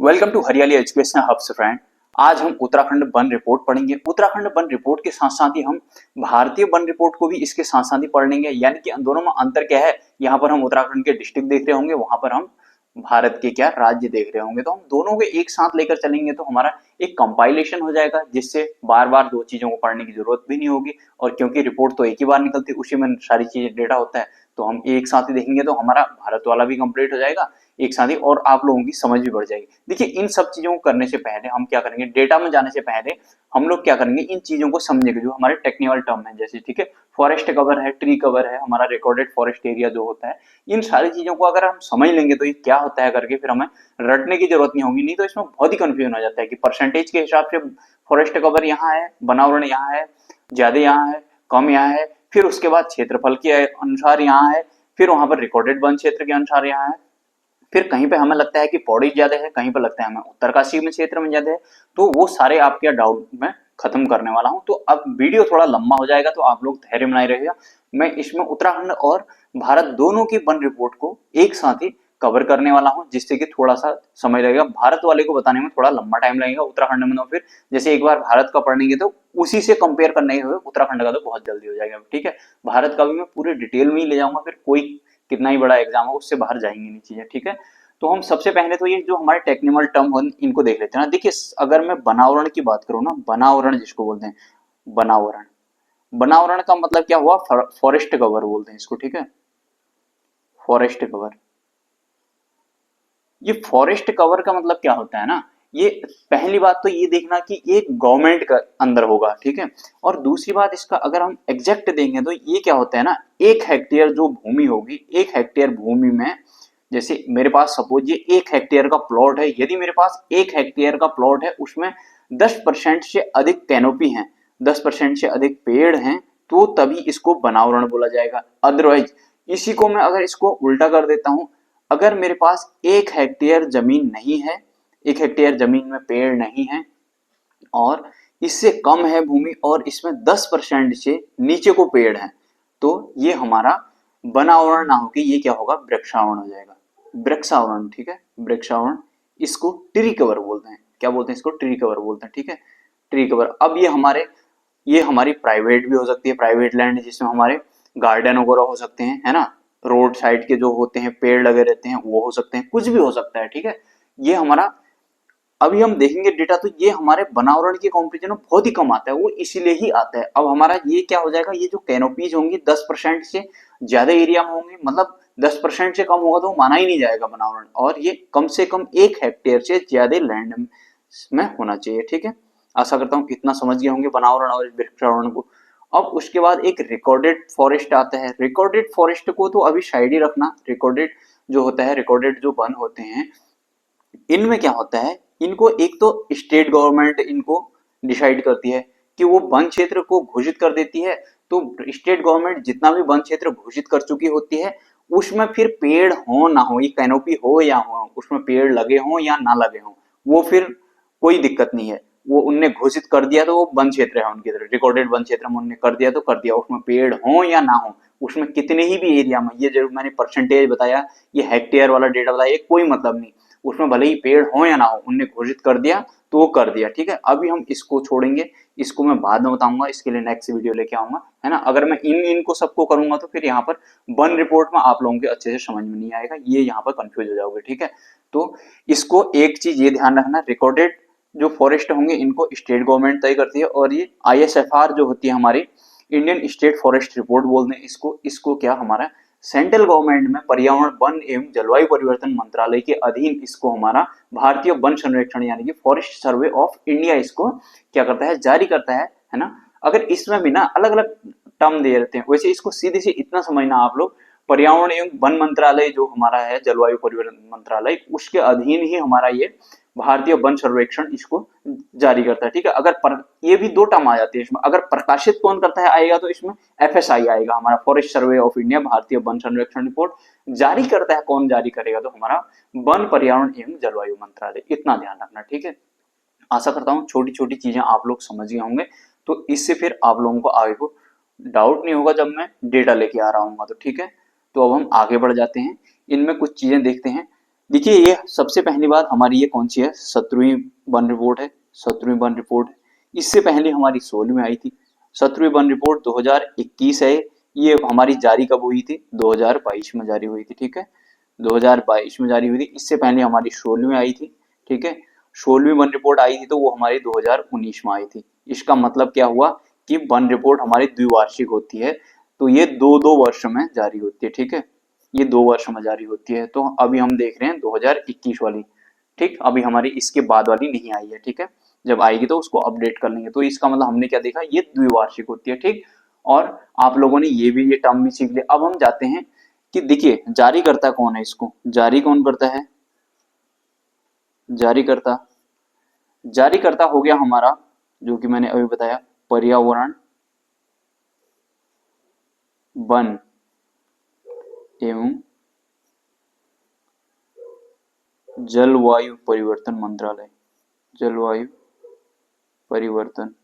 Welcome to हरियाली educational hubs friend. आज हम उत्तराखंड वन रिपोर्ट पढ़ेंगे। उत्तराखंड वन रिपोर्ट के साथ साथ ही हम भारतीय वन रिपोर्ट को भी इसके साथ साथ ही पढ़ेंगे। यानी कि दोनों में अंतर क्या है, यहाँ पर हम उत्तराखंड के डिस्ट्रिक्ट देख रहे होंगे, वहां पर हम भारत के क्या राज्य देख रहे होंगे। तो हम दोनों को एक साथ लेकर चलेंगे तो हमारा एक कंपाइलेशन हो जाएगा, जिससे बार बार दो चीजों को पढ़ने की जरूरत भी नहीं होगी। और क्योंकि रिपोर्ट तो एक ही बार निकलती है, उसी में सारी चीजें डेटा होता है, तो हम एक साथ ही देखेंगे तो हमारा भारत वाला भी कंप्लीट हो जाएगा एक साथ ही, और आप लोगों की समझ भी बढ़ जाएगी। देखिए, इन सब चीजों को करने से पहले हम क्या करेंगे, डेटा में जाने से पहले हम लोग क्या करेंगे, इन चीजों को समझेंगे जो हमारे टेक्निकल टर्म है। जैसे ठीक है, फॉरेस्ट कवर है, ट्री कवर है, हमारा रिकॉर्डेड फॉरेस्ट एरिया जो होता है, इन सारी चीजों को अगर हम समझ लेंगे तो ये क्या होता है करके फिर हमें रटने की जरूरत नहीं होगी। नहीं तो इसमें बहुत ही कंफ्यूजन हो जाता है कि परसेंटेज के हिसाब से फॉरेस्ट कवर यहाँ है, बनावरण यहाँ है, ज्यादा यहाँ है, कम यहाँ है, फिर उसके बाद क्षेत्रफल के अनुसार यहाँ है, फिर वहां पर रिकॉर्डेड वन क्षेत्र के अनुसार यहाँ है, फिर कहीं पे हमें लगता है कि पौड़ी ज्यादा है, कहीं पे लगता है हमें उत्तरकाशी में क्षेत्र में ज्यादा है। तो वो सारे आपके डाउट में खत्म करने वाला हूं। तो अब वीडियो थोड़ा लंबा हो जाएगा, तो आप लोग धैर्य बनाए रहिएगा। मैं इसमें उत्तराखंड और भारत दोनों की वन रिपोर्ट को एक साथ ही कवर करने वाला हूं, जिससे कि थोड़ा सा समय लगेगा। भारत वाले को बताने में थोड़ा लंबा टाइम लगेगा, उत्तराखंड में तो फिर जैसे एक बार भारत का पढ़ेंगे तो उसी से कंपेयर करने हुए उत्तराखंड का तो बहुत जल्दी हो जाएगा। ठीक है, भारत का भी मैं पूरे डिटेल में ही ले जाऊंगा, फिर कोई कितना ही बड़ा एग्जाम हो उससे बाहर जाएंगे नहीं चीजें। ठीक है, तो हम सबसे पहले तो ये जो हमारे टेक्निकल टर्म हो इनको देख लेते हैं ना। देखिए, अगर मैं बनावरण की बात करूँ ना, बनावरण जिसको बोलते हैं, बनावरण, बनावरण का मतलब क्या हुआ, फॉरेस्ट कवर बोलते हैं इसको। ठीक है, फॉरेस्ट कवर, ये फॉरेस्ट कवर का मतलब क्या होता है ना, ये पहली बात तो ये देखना कि ये गवर्नमेंट का अंदर होगा। ठीक है, और दूसरी बात इसका अगर हम एग्जैक्ट देंगे तो ये क्या होता है ना, 1 हेक्टेयर जो भूमि होगी, 1 हेक्टेयर भूमि में, जैसे मेरे पास सपोज ये 1 हेक्टेयर का प्लॉट है, यदि मेरे पास 1 हेक्टेयर का प्लॉट है, उसमें 10% से अधिक कैनोपी है, 10% से अधिक पेड़ हैं, तो तभी इसको बनावरण बोला जाएगा। अदरवाइज इसी को मैं अगर इसको उल्टा कर देता हूं, अगर मेरे पास 1 हेक्टेयर जमीन नहीं है, 1 हेक्टेयर जमीन में पेड़ नहीं है, और इससे कम है भूमि, और इसमें 10% से नीचे को पेड़ है, तो ये हमारा बनावरण ना होकर ये क्या होगा, वृक्षावरण हो जाएगा। वृक्षावरण, ठीक है, वृक्षावरण, इसको ट्री कवर बोलते हैं। क्या बोलते हैं इसको, ट्री कवर बोलते हैं। ठीक है, ट्री कवर। अब ये हमारी प्राइवेट भी हो सकती है, प्राइवेट लैंड जिसमें हमारे गार्डन वगैरह हो सकते हैं, है ना, रोड साइड के जो होते हैं पेड़ लगे रहते हैं वो हो सकते हैं, कुछ भी हो सकता है। ठीक है, ये हमारा अभी हम देखेंगे डेटा, तो ये हमारे बनावरण के कंपेरिजन में बहुत ही कम आता है, वो इसीलिए ही आता है। अब हमारा ये क्या हो जाएगा, ये जो कैनोपीज होंगी 10% से ज्यादा एरिया में होंगे, मतलब 10% से कम होगा तो माना ही नहीं जाएगा बनावरण, और ये कम से कम 1 हेक्टेयर से ज्यादा लैंड में होना चाहिए। ठीक है, आशा करता हूँ इतना समझ गए होंगे बनावरण और वृक्षावरण को। अब उसके बाद एक रिकॉर्डेड फॉरेस्ट आता है। रिकॉर्डेड फॉरेस्ट को तो अभी साइड ही रखना। रिकॉर्डेड जो होता है, रिकॉर्डेड जो वन होते हैं, इनमें क्या होता है, इनको एक तो स्टेट गवर्नमेंट इनको डिसाइड करती है कि वो वन क्षेत्र को घोषित कर देती है। तो स्टेट गवर्नमेंट जितना भी वन क्षेत्र घोषित कर चुकी होती है, उसमें फिर पेड़ हो ना हो, ये कैनोपी हो या हो, उसमें पेड़ लगे हो या ना लगे हो, वो फिर कोई दिक्कत नहीं है। वो उनने घोषित कर दिया तो वो वन क्षेत्र है उनकी तरफ, रिकॉर्डेड वन क्षेत्र में उनने कर दिया तो कर दिया, उसमें पेड़ हो या ना हो, उसमें कितने ही भी एरिया में, ये जो मैंने परसेंटेज बताया, ये हेक्टेयर वाला डेटा बताया, ये कोई मतलब नहीं, उसमें भले ही पेड़ हो या ना हो, उनने घोषित कर दिया तो वो कर दिया। ठीक है, अभी हम इसको छोड़ेंगे, इसको मैं बाद में बताऊंगा, इसके लिए नेक्स्ट वीडियो लेके आऊंगा, है ना। अगर मैं इनको सबको करूंगा तो फिर यहाँ पर वन रिपोर्ट में आप लोगों के अच्छे से समझ में नहीं आएगा, ये यहाँ पर कंफ्यूज हो जाओगे। ठीक है, तो इसको एक चीज ये ध्यान रखना, रिकॉर्डेड जो फॉरेस्ट होंगे इनको स्टेट गवर्नमेंट तय करती है, और ये ISFR जो होती है हमारी, इंडियन स्टेट फॉरेस्ट रिपोर्ट बोलते हैं इसको। इसको क्या हमारा सेंट्रल गवर्नमेंट में पर्यावरण वन एवं जलवायु परिवर्तन मंत्रालय के अधीन इसको हमारा भारतीय वन संरक्षण यानी कि फॉरेस्ट सर्वे ऑफ इंडिया इसको क्या करता है, जारी करता है ना। अगर इसमें भी ना अलग अलग टर्म दे रहते हैं, वैसे इसको सीधे से इतना समझना आप लोग, पर्यावरण एवं वन मंत्रालय जो हमारा है, जलवायु परिवर्तन मंत्रालय, उसके अधीन ही हमारा ये भारतीय वन सर्वेक्षण इसको जारी करता है। ठीक है, ये भी 2 टर्म आ जाती है इसमें, अगर प्रकाशित कौन करता है आएगा तो इसमें FSI आएगा, हमारा फॉरेस्ट सर्वे ऑफ इंडिया, भारतीय वन सर्वेक्षण रिपोर्ट। जारी करता है कौन, जारी करेगा तो हमारा वन पर्यावरण एवं जलवायु मंत्रालय, इतना ध्यान रखना। ठीक है, आशा करता हूँ छोटी छोटी चीजें आप लोग समझ गए होंगे, तो इससे फिर आप लोगों को आगे को डाउट नहीं होगा जब मैं डेटा लेके आ रहा हूँ। तो ठीक है, तो अब हम आगे बढ़ जाते हैं, इनमें कुछ चीजें देखते हैं। देखिए ये सबसे पहली बात हमारी ये कौन सी है, 17वीं वन रिपोर्ट है, 17वीं वन रिपोर्ट है। इससे पहले हमारी 16वीं आई थी। 17वीं वन रिपोर्ट 2021 है। ये हमारी जारी कब हुई थी, 2022 में जारी हुई थी, ठीक है, 2022 में जारी हुई थी। इससे पहले हमारी 16वीं आई थी, ठीक है, 16वीं वन रिपोर्ट आई थी तो वो हमारी 2019 में आई थी। इसका मतलब क्या हुआ कि वन रिपोर्ट हमारी द्विवार्षिक होती है, तो ये दो दो वर्ष में जारी होती है, ठीक है, ये 2 वर्ष में जारी होती है। तो अभी हम देख रहे हैं 2021 वाली, ठीक, अभी हमारी इसके बाद वाली नहीं आई है, ठीक है, जब आएगी तो उसको अपडेट कर लेंगे। तो इसका मतलब हमने क्या देखा, ये द्विवार्षिक होती है, ठीक। और आप लोगों ने ये टर्म भी सीख लिया। अब हम जाते हैं कि देखिए जारी करता कौन है, इसको जारी कौन करता है, जारी करता, जारी करता हो गया हमारा, जो कि मैंने अभी बताया, पर्यावरण वन एवं जलवायु परिवर्तन मंत्रालय, जलवायु परिवर्तन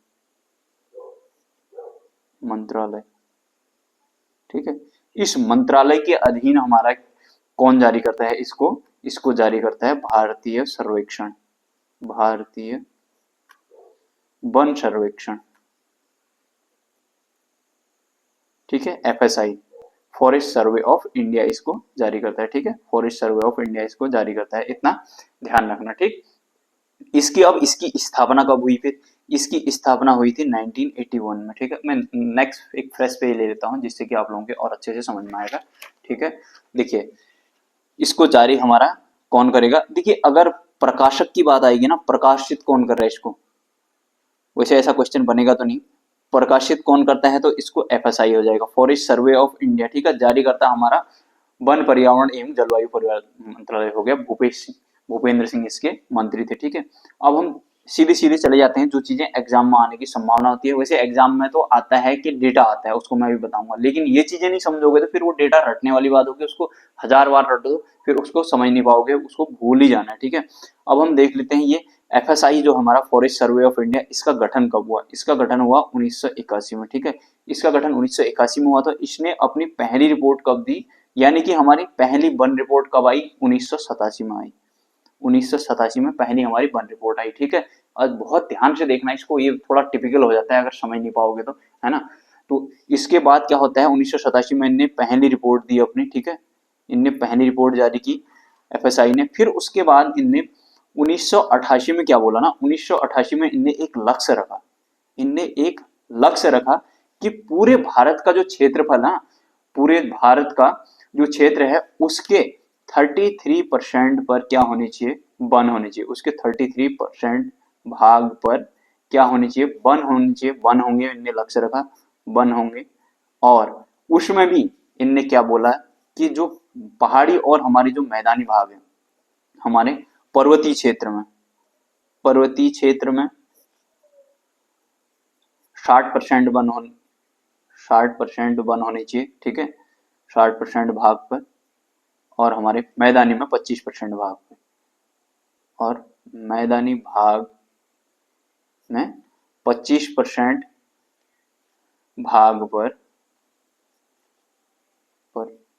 मंत्रालय, ठीक है। इस मंत्रालय के अधीन हमारा कौन जारी करता है, इसको इसको जारी करता है भारतीय सर्वेक्षण, भारतीय वन सर्वेक्षण, ठीक है, FSI, forest survey of India इसको जारी करता है, ठीक है, फॉरेस्ट सर्वे ऑफ इंडिया इसको जारी करता है, इतना ध्यान रखना, ठीक। इसकी अब इसकी स्थापना कब हुई, फिर इसकी स्थापना हुई थी 1981 में, ठीक है। मैं नेक्स्ट एक फ्रेश पेज ले लेता हूं जिससे कि आप लोगों के और अच्छे से समझ में आएगा, ठीक है। देखिए इसको जारी हमारा कौन करेगा, देखिए अगर प्रकाशक की बात आएगी ना, प्रकाशित कौन कर रहा है इसको, वैसे ऐसा क्वेश्चन बनेगा तो नहीं, प्रकाशित कौन करता है, तो इसको एफएसआई हो जाएगा, फॉरेस्ट सर्वे ऑफ इंडिया, ठीक है। जारी करता हमारा वन पर्यावरण एवं जलवायु परिवर्तन मंत्रालय हो गया, भूपेंद्र सिंह इसके मंत्री थे, ठीक है। अब हम सीधे सीधे चले जाते हैं जो चीजें एग्जाम में आने की संभावना होती है। वैसे एग्जाम में तो आता है कि डेटा आता है, उसको मैं भी बताऊंगा, लेकिन ये चीजें नहीं समझोगे तो फिर वो डेटा रटने वाली बात होगी, उसको 1000 बार रट दो फिर उसको समझ नहीं पाओगे, उसको भूल ही जाना है, ठीक है। अब हम देख लेते हैं ये एफएसआई जो हमारा फॉरेस्ट सर्वे ऑफ इंडिया, इसका गठन कब हुआ, इसका गठन हुआ 1981 में, ठीक है। इसका गठन 1981 में हुआ, तो इसने अपनी पहली रिपोर्ट कब दी, यानी कि हमारी पहली वन रिपोर्ट कब आई, 1987 में आई, 1987 में पहली हमारी वन रिपोर्ट आई, ठीक है। और बहुत ध्यान से देखना इसको, ये थोड़ा टिपिकल हो जाता है अगर समझ नहीं पाओगे तो, है ना। तो इसके बाद क्या होता है, 1987 में इनने पहली रिपोर्ट दी अपनी, ठीक है, इनने पहली रिपोर्ट जारी की एफएसआई ने। फिर उसके बाद इनने 1988 में क्या बोला ना, 1988 में इनने एक लक्ष्य रखा, इनने एक लक्ष्य रखा कि पूरे भारत का जो क्षेत्रफल ना, पूरे भारत का जो क्षेत्र है उसके 33% पर क्या होनी चाहिए, वन होनी चाहिए, उसके 33% भाग पर क्या होनी चाहिए, वन होनी चाहिए, वन होंगे, इनने लक्ष्य रखा वन होंगे। और उसमें भी इनने क्या बोला कि जो पहाड़ी और हमारे जो मैदानी भाग है, हमारे पर्वतीय क्षेत्र में, पर्वतीय क्षेत्र में 60% वन होने, 60% वन होने चाहिए, ठीक है, 60% भाग पर, और हमारे मैदानी में 25% भाग पर, और मैदानी भाग में 25% भाग पर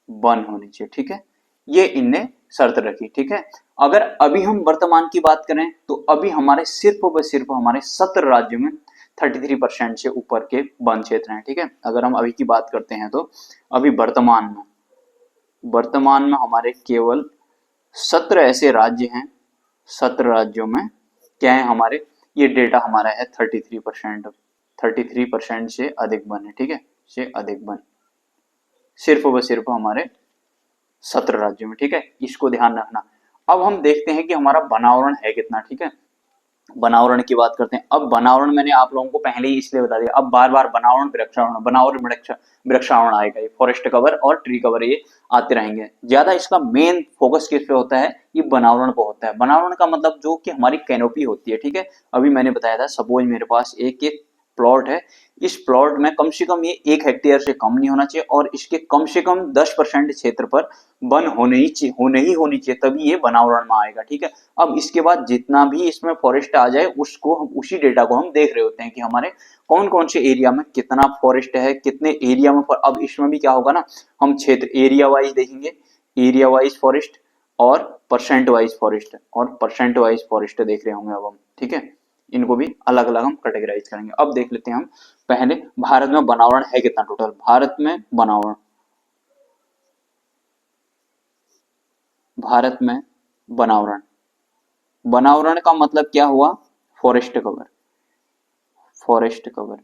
वन होनी चाहिए, ठीक है। ये इनने शर्त रखी, ठीक है। अगर अभी हम वर्तमान की बात करें तो अभी हमारे सिर्फ व सिर्फ हमारे 17 राज्यों में 33% से ऊपर के वन क्षेत्र हैं, ठीक है। अगर हम अभी की बात करते हैं तो अभी वर्तमान में हमारे केवल 17 ऐसे राज्य हैं, 17 राज्यों में क्या है हमारे, ये डेटा हमारा है 33%, 33% से अधिक वन है, ठीक है, से अधिक वन सिर्फ व सिर्फ हमारे 17 राज्यों में, ठीक है, इसको ध्यान रखना। अब हम देखते हैं कि हमारा वनावरण है कितना, ठीक है, वनावरण की बात करते हैं। अब वनावरण मैंने आप लोगों को पहले ही इसलिए बता दिया, अब बार बार वनावरण वृक्षावरण, वनावरण वृक्षावरण आएगा, ये फॉरेस्ट कवर और ट्री कवर ये आते रहेंगे। ज्यादा इसका मेन फोकस किस पे होता है, ये वनावरण पे होता है। वनावरण का मतलब जो कि हमारी कैनोपी होती है, ठीक है। अभी मैंने बताया था, सपोज मेरे पास एक प्लॉट है, इस प्लॉट में कम से कम ये 1 हेक्टेयर से कम नहीं होना चाहिए और इसके कम से कम 10% क्षेत्र पर वन होनी होनी चाहिए, तभी ये वनावरण में आएगा, ठीक है। अब इसके बाद जितना भी इसमें फॉरेस्ट आ जाए उसको हम उसी डेटा को हम देख रहे होते हैं कि हमारे कौन कौन से एरिया में कितना फॉरेस्ट है, कितने एरिया में। अब इसमें भी क्या होगा ना, हम क्षेत्र एरिया वाइज देखेंगे, एरिया वाइज फॉरेस्ट और परसेंट वाइज फॉरेस्ट देख रहे होंगे अब हम, ठीक है। इनको भी अलग अलग हम कैटेगराइज करेंगे। अब देख लेते हैं हम पहले भारत में बनावरण है कितना टोटल। भारत में बनावरण का मतलब क्या हुआ, फॉरेस्ट कवर।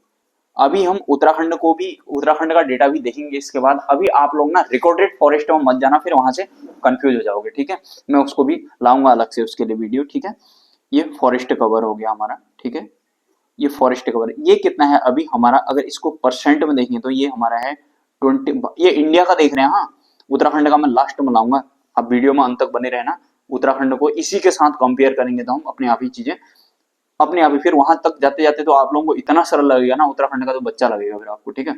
अभी हम उत्तराखंड का डेटा भी देखेंगे इसके बाद। अभी आप लोग ना रिकॉर्डेड फॉरेस्ट में मत जाना, फिर वहां से कंफ्यूज हो जाओगे, ठीक है। मैं उसको भी लाऊंगा अलग से उसके लिए वीडियो, ठीक है। ये फॉरेस्ट कवर हो गया हमारा, ठीक है। ये फॉरेस्ट कवर ये कितना है अभी हमारा, अगर इसको परसेंट में देखें तो ये हमारा है 20। ये इंडिया का देख रहे हैं, हाँ। उत्तराखंड का मैं लास्ट में लाऊंगा, आप वीडियो में अंत तक बने रहना। उत्तराखंड को इसी के साथ कंपेयर करेंगे तो हम अपने आप ही चीजें अपने आप ही, फिर वहां तक जाते जाते तो आप लोगों को इतना सरल लगेगा ना, उत्तराखंड का तो बच्चा लगेगा फिर आपको, ठीक है।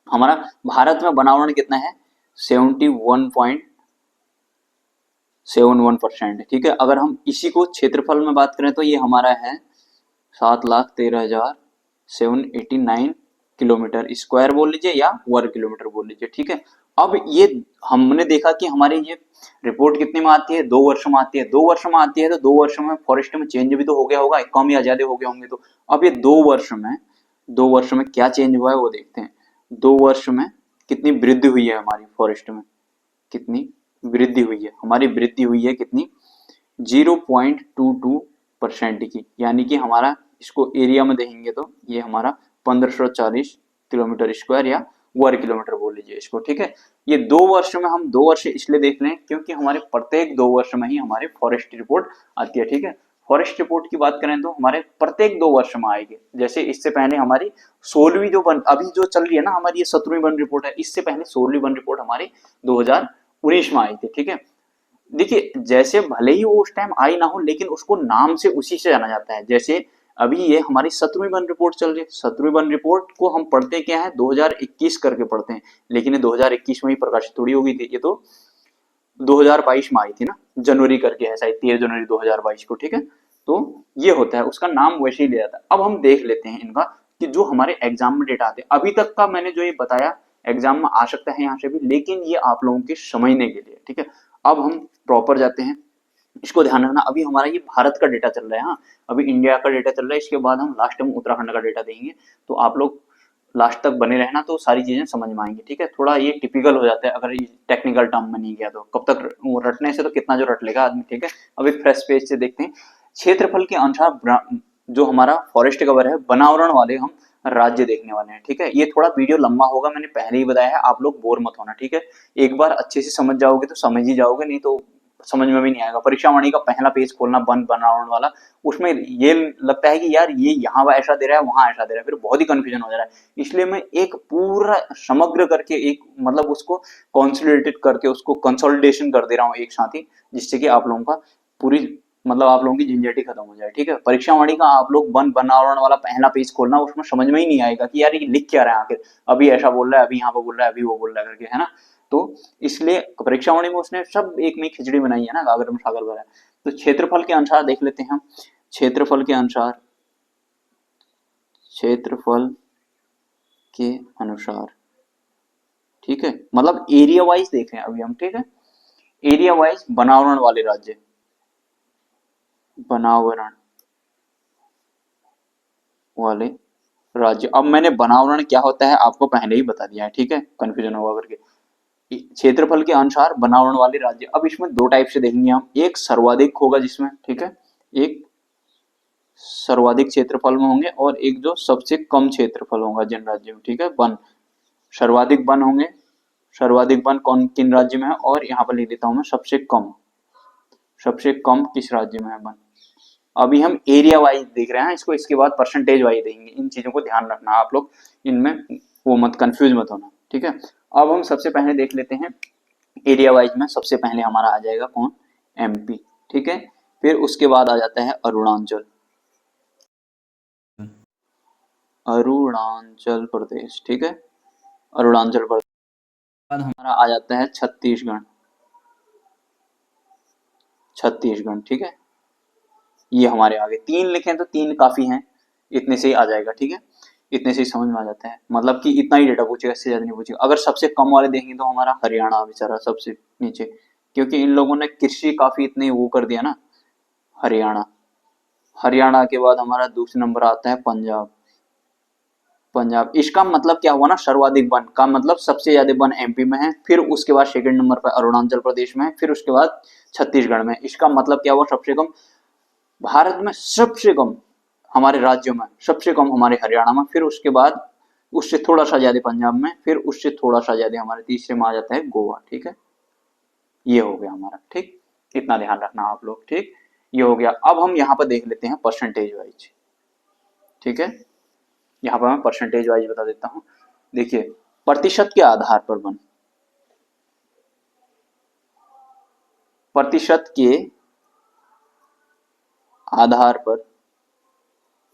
हमारा भारत में बनावरण कितना है, 71.71%, ठीक है। अगर हम इसी को क्षेत्रफल में बात करें तो ये हमारा है 7,13,789 किलोमीटर स्क्वायर बोल लीजिए या वर्ग किलोमीटर बोल लीजिए, ठीक है। अब ये हमने देखा कि हमारे ये रिपोर्ट कितने में आती है, 2 वर्ष में आती है। 2 वर्ष में आती है तो 2 वर्ष में फॉरेस्ट में चेंज भी तो हो गया होगा, कम या ज्यादा हो गए होंगे। तो अब ये 2 वर्ष में क्या चेंज हुआ है वो देखते हैं। 2 वर्ष में कितनी वृद्धि हुई है हमारी फॉरेस्ट में, कितनी वृद्धि हुई है हमारी, वृद्धि हुई है कितनी, 0.22% की। यानी कि हमारा इसको एरिया में देखेंगे तो ये हमारा 1540 किलोमीटर स्क्वायर या वर्ग किलोमीटर बोल लीजिए इसको, ठीक है। ये 2 वर्ष में, हम 2 वर्ष इसलिए देख लें क्योंकि हमारे प्रत्येक 2 वर्ष में ही हमारे फॉरेस्ट रिपोर्ट आती है, ठीक है। फॉरेस्ट रिपोर्ट की बात करें तो हमारे प्रत्येक 2 वर्ष में आएगी। जैसे इससे पहले हमारी 16वीं अभी जो चल रही है ना हमारी, ये 17वीं वन रिपोर्ट है। इससे पहले 16वीं वन रिपोर्ट हमारी 2019 में आई थी, ठीक है। देखिए जैसे भले ही वो उस टाइम आई ना हो, लेकिन उसको नाम से उसी से जाना जाता है। जैसे अभी ये हमारी 17वीं वन रिपोर्ट चल रही है। 17वीं वन रिपोर्ट को हम पढ़ते क्या है, 2021 करके पढ़ते हैं, लेकिन ये 2021 में ही प्रकाशित थोड़ी होगी थी, ये तो 2022 में आई थी ना, जनवरी करके है शायद, 13 जनवरी 2022 को, ठीक है। तो ये होता है, उसका नाम वैसे ही ले जाता है। अब हम देख लेते हैं इनका कि जो हमारे एग्जाम में डेटा आते हैं, अभी तक का मैंने जो ये बताया एग्जाम में आ सकता है यहाँ से भी, लेकिन ये आप लोगों के समझने के लिए, ठीक है। अब हम प्रॉपर जाते हैं, इसको ध्यान रखना। अभी हमारा ये भारत का डेटा चल रहा है, हाँ। अभी इंडिया का डेटा चल रहा है, इसके बाद हम लास्ट में उत्तराखंड का डेटा देंगे। तो आप लोग लास्ट तक बने रहना, तो सारी चीजें समझ में आएंगी, ठीक है। थोड़ा ये टिपिकल हो जाता है अगर ये टेक्निकल टर्म में नहीं गया तो, कब तक वो रटने से तो कितना जो रट लेगा आदमी, ठीक है। अब एक फ्रेश पेज से देखते हैं। क्षेत्रफल के अनुसार जो हमारा फॉरेस्ट कवर है, बनावरण वाले हम राज्य देखने वाले हैं, ठीक है। ये थोड़ा वीडियो लंबा होगा, मैंने पहले ही बताया है, आप लोग बोर मत होना, ठीक है। एक बार अच्छे से समझ जाओगे तो समझ ही जाओगे, नहीं तो समझ में भी नहीं आएगा। परीक्षा वाणी का पहला पेज खोलना वन बनावरण वाला, उसमें ये लगता है कि यार ये यहाँ ऐसा दे रहा है, वहां ऐसा दे रहा है, फिर बहुत ही कंफ्यूजन हो जा रहा है। इसलिए मैं एक पूरा समग्र करके, एक मतलब उसको कंसोलिडेटेड करके, उसको कंसोलिडेशन कर दे रहा हूँ एक साथ ही, जिससे कि आप लोगों का पूरी मतलब आप लोगों की झंझट ही खत्म हो जाए, ठीक है। परीक्षा वाणी का आप लोग वन बनावरण वाला पहला पेज खोलना, उसमें समझ में ही नहीं आएगा कि यार ये लिख क्या रहा है आखिर, अभी ऐसा बोल रहा है, अभी यहाँ पे बोल रहा है, अभी वो बोल रहा है करके, है ना। तो इसलिए परीक्षा वाणी में उसने सब एक में खिचड़ी बनाई है ना, गागर में सागर भरा है। तो क्षेत्रफल के अनुसार देख लेते हैं हम। क्षेत्रफल के अनुसार ठीक है, मतलब एरिया वाइज देख रहे हैं अभी हम, ठीक है। एरिया वाइज बनावरण वाले राज्य, बनावरण वाले राज्य। अब मैंने बनावरण क्या होता है आपको पहले ही बता दिया है, ठीक है, कंफ्यूजन होगा करके। क्षेत्रफल के अनुसार बनावरण वाले राज्य, अब इसमें 2 टाइप से देखेंगे हम। एक सर्वाधिक होगा जिसमें, ठीक है, एक सर्वाधिक क्षेत्रफल में होंगे, और एक जो सबसे कम क्षेत्रफल होगा जिन राज्यों में, ठीक है। वन, सर्वाधिक वन होंगे। सर्वाधिक वन कौन किन राज्य में है, और यहाँ पर लिख देता हूं मैं सबसे कम किस राज्य में है वन। अभी हम एरिया वाइज देख रहे हैं इसको, इसके बाद परसेंटेज वाइज देखेंगे। इन चीजों को ध्यान रखना आप लोग, इनमें वो मत कंफ्यूज मत होना, ठीक है। अब हम सबसे पहले देख लेते हैं एरिया वाइज में। सबसे पहले हमारा आ जाएगा कौन, एमपी, ठीक है। फिर उसके बाद आ जाता है अरुणाचल प्रदेश, ठीक है, अरुणाचल प्रदेश। बाद हमारा आ जाता है छत्तीसगढ़, ठीक है। ये हमारे आगे 3 लिखे तो 3 काफी हैं, इतने से ही आ जाएगा, ठीक है। इतने से ही समझ में आ जाता है, मतलब कि इतना ही डेटा पूछेगा, इससे ज्यादा नहीं पूछेगा। अगर सबसे कम वाले देखेंगे तो हमारा हरियाणा बेचारा सबसे नीचे, क्योंकि इन लोगों ने कृषि काफी इतने वो कर दिया ना। हरियाणा, हरियाणा के बाद हमारा दूसरे नंबर आता है पंजाब। पंजाब, इसका मतलब क्या हुआ ना, सर्वाधिक वन का मतलब सबसे ज्यादा वन एमपी में है, फिर उसके बाद सेकंड नंबर पर अरुणाचल प्रदेश में है, फिर उसके बाद छत्तीसगढ़ में। इसका मतलब क्या हुआ, सबसे कम भारत में, सबसे कम हमारे राज्यों में, सबसे कम हमारे हरियाणा में, फिर उसके बाद उससे थोड़ा सा ज्यादा पंजाब में, फिर उससे थोड़ा सा ज्यादा हमारे तीसरे में आ जाता है गोवा। ठीक है, ये हो गया हमारा। ठीक, इतना ध्यान रखना आप लोग। ठीक, ये हो गया। अब हम यहाँ पर देख लेते हैं परसेंटेज वाइज। ठीक है, यहाँ पर मैं परसेंटेज वाइज बता देता हूँ। देखिए, प्रतिशत के आधार पर वन, प्रतिशत के आधार पर,